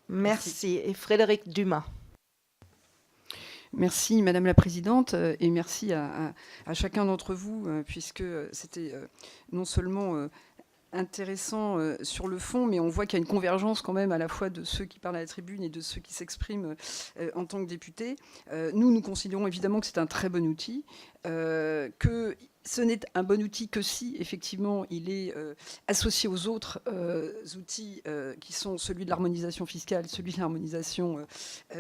Merci. Et Frédéric Dumas. Merci Madame la Présidente et merci à chacun d'entre vous puisque c'était non seulement intéressant sur le fond, mais on voit qu'il y a une convergence quand même à la fois de ceux qui parlent à la tribune et de ceux qui s'expriment en tant que députés. Nous considérons évidemment que c'est un très bon outil, que ce n'est un bon outil que si, effectivement, il est associé aux autres outils qui sont celui de l'harmonisation fiscale, celui de l'harmonisation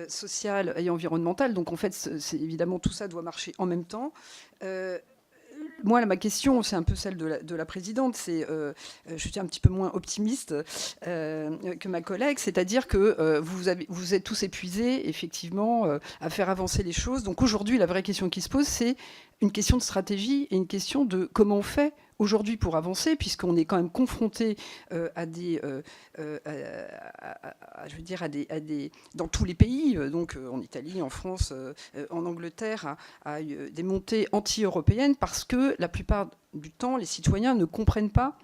sociale et environnementale. Donc, en fait, c'est évidemment, tout ça doit marcher en même temps. Moi, ma question, c'est un peu celle de la présidente. Je suis un petit peu moins optimiste que ma collègue, c'est-à-dire que vous êtes tous épuisés, effectivement, à faire avancer les choses. Donc aujourd'hui, la vraie question qui se pose, c'est une question de stratégie et une question de comment on fait aujourd'hui pour avancer, puisqu'on est quand même confronté à des, je veux dire, dans tous les pays, donc en Italie, en France, en Angleterre, à des montées anti-européennes, parce que la plupart du temps, les citoyens ne comprennent pas,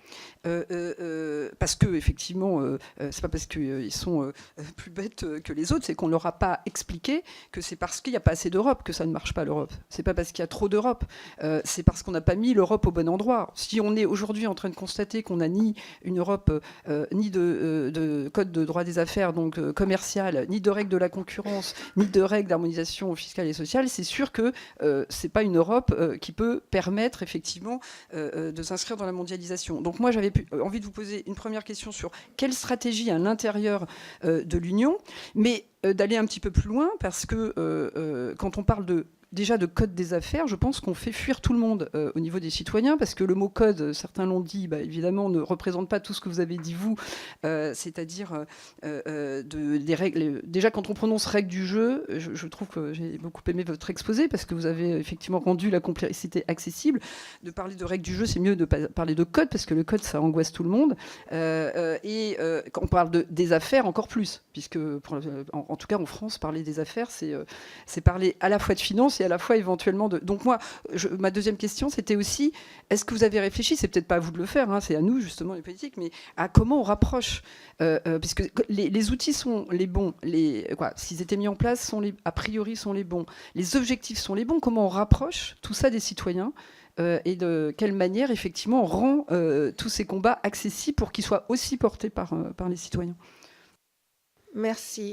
parce que effectivement, c'est pas parce qu'ils sont plus bêtes que les autres, c'est qu'on leur a pas expliqué que c'est parce qu'il n'y a pas assez d'Europe que ça ne marche pas l'Europe. C'est pas parce qu'il y a trop d'Europe, c'est parce qu'on n'a pas mis l'Europe au bon endroit. Si on est aujourd'hui en train de constater qu'on n'a ni une Europe, ni de code de droit des affaires, donc commercial, ni de règles de la concurrence, ni de règles d'harmonisation fiscale et sociale, c'est sûr que c'est pas une Europe qui peut permettre effectivement de s'inscrire dans la mondialisation. Donc moi, j'avais envie de vous poser une première question sur quelle stratégie à l'intérieur de l'Union, mais d'aller un petit peu plus loin, parce que quand on parle déjà de code des affaires, je pense qu'on fait fuir tout le monde au niveau des citoyens, parce que le mot code, certains l'ont dit, évidemment, ne représente pas tout ce que vous avez dit, vous, c'est-à-dire des règles. Déjà, quand on prononce règles du jeu, je trouve que j'ai beaucoup aimé votre exposé, parce que vous avez effectivement rendu la complexité accessible. De parler de règles du jeu, c'est mieux de parler de code, parce que le code, ça angoisse tout le monde. Quand on parle des affaires, encore plus, puisque, en tout cas, en France, parler des affaires, c'est parler à la fois de finances et à la fois éventuellement de... Donc moi, ma deuxième question, c'était aussi, est-ce que vous avez réfléchi, c'est peut-être pas à vous de le faire, hein, c'est à nous justement les politiques, mais à comment on rapproche, puisque les outils sont les bons, s'ils étaient mis en place, a priori sont les bons, les objectifs sont les bons, comment on rapproche tout ça des citoyens et de quelle manière effectivement on rend tous ces combats accessibles pour qu'ils soient aussi portés par les citoyens. Merci.